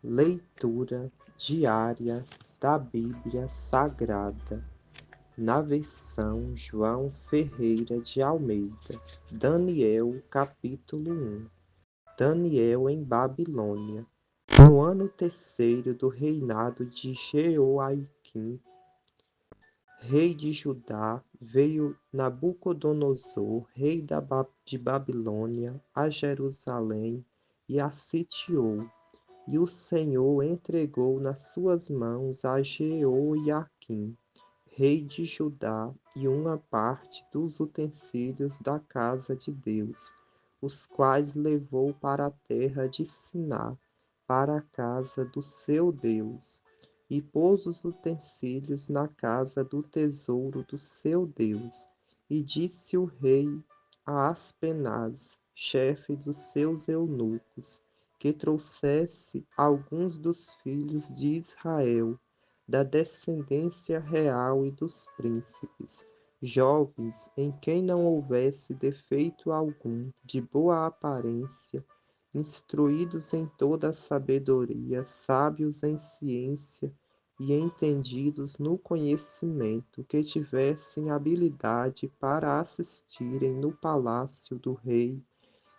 Leitura diária da Bíblia Sagrada, na versão João Ferreira de Almeida. Daniel, capítulo 1. Daniel em Babilônia. No ano terceiro do reinado de Jeoaquim, rei de Judá, veio Nabucodonosor, rei de Babilônia, a Jerusalém e a sitiou. E o Senhor entregou nas suas mãos a Jeoaquim, rei de Judá, e uma parte dos utensílios da casa de Deus, os quais levou para a terra de Siná, para a casa do seu Deus, e pôs os utensílios na casa do tesouro do seu Deus. E disse o rei a Aspenaz, chefe dos seus eunucos, que trouxesse alguns dos filhos de Israel, da descendência real e dos príncipes, jovens em quem não houvesse defeito algum, de boa aparência, instruídos em toda a sabedoria, sábios em ciência e entendidos no conhecimento, que tivessem habilidade para assistirem no palácio do rei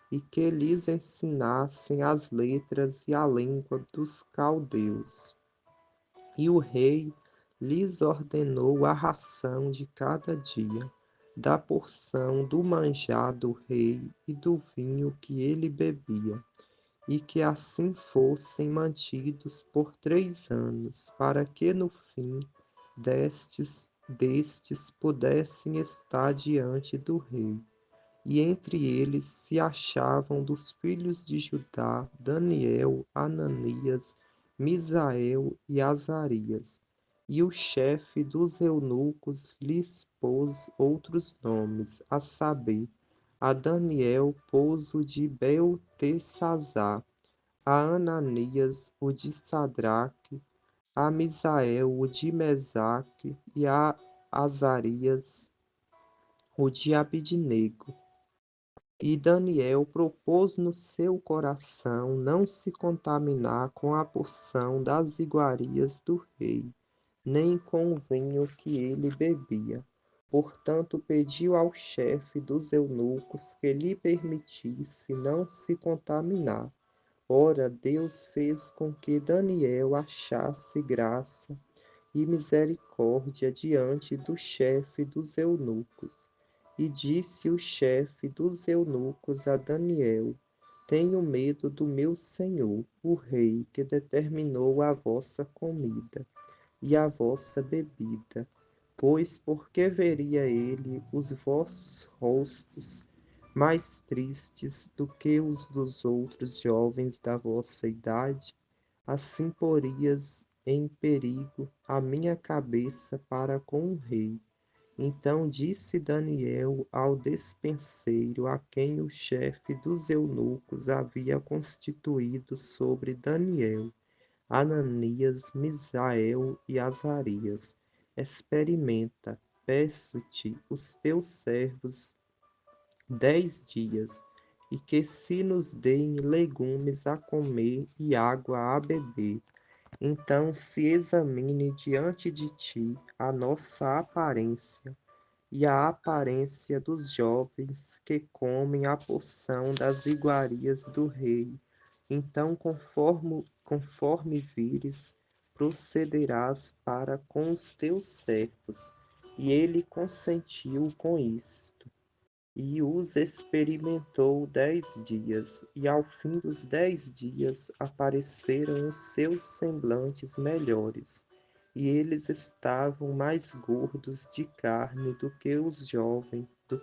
e que lhes ensinassem as letras e a língua dos caldeus. E o rei lhes ordenou a ração de cada dia, da porção do manjar do rei e do vinho que ele bebia, e que assim fossem mantidos por 3 anos, para que no fim destes pudessem estar diante do rei. E entre eles se achavam dos filhos de Judá Daniel, Ananias, Misael e Azarias. E o chefe dos eunucos lhes pôs outros nomes, a saber, a Daniel pôs o de Beltesazar, a Ananias o de Sadraque, a Misael o de Mesaque e a Azarias o de Abidnego. E Daniel propôs no seu coração não se contaminar com a porção das iguarias do rei, nem com o vinho que ele bebia. Portanto, pediu ao chefe dos eunucos que lhe permitisse não se contaminar. Ora, Deus fez com que Daniel achasse graça e misericórdia diante do chefe dos eunucos. E disse o chefe dos eunucos a Daniel: Tenho medo do meu senhor, o rei, que determinou a vossa comida e a vossa bebida. Pois porque veria ele os vossos rostos mais tristes do que os dos outros jovens da vossa idade? Assim porias em perigo a minha cabeça para com o rei. Então disse Daniel ao despenseiro, a quem o chefe dos eunucos havia constituído sobre Daniel: Ananias, Misael e Azarias: Experimenta, peço-te, os teus servos 10 dias, e que se nos deem legumes a comer e água a beber. Então se examine diante de ti a nossa aparência e a aparência dos jovens que comem a porção das iguarias do rei. Então, conforme vires, procederás para com os teus servos. E ele consentiu com isto. E os experimentou 10 dias, e ao fim dos 10 dias apareceram os seus semblantes melhores, e eles estavam mais gordos de carne do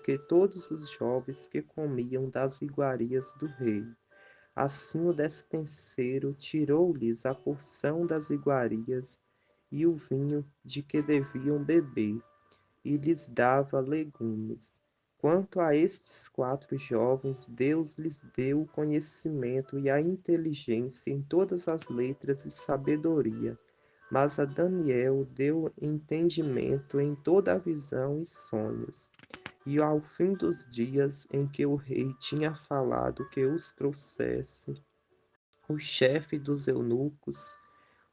que todos os jovens que comiam das iguarias do rei. Assim o despenseiro tirou-lhes a porção das iguarias e o vinho de que deviam beber, e lhes dava legumes. Quanto a estes 4 jovens, Deus lhes deu o conhecimento e a inteligência em todas as letras e sabedoria. Mas a Daniel deu entendimento em toda a visão e sonhos. E ao fim dos dias em que o rei tinha falado que os trouxesse, o chefe dos eunucos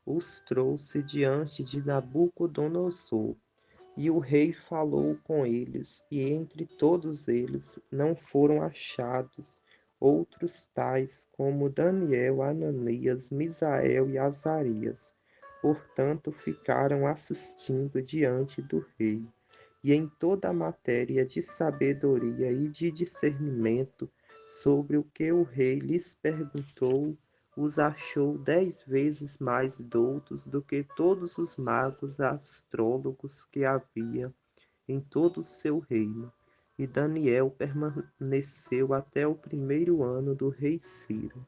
os trouxe diante de Nabucodonosor, e o rei falou com eles, e entre todos eles não foram achados outros tais como Daniel, Ananias, Misael e Azarias. Portanto, ficaram assistindo diante do rei. E em toda a matéria de sabedoria e de discernimento sobre o que o rei lhes perguntou, os achou 10 vezes mais doutos do que todos os magos astrólogos que havia em todo o seu reino. E Daniel permaneceu até o primeiro ano do rei Ciro.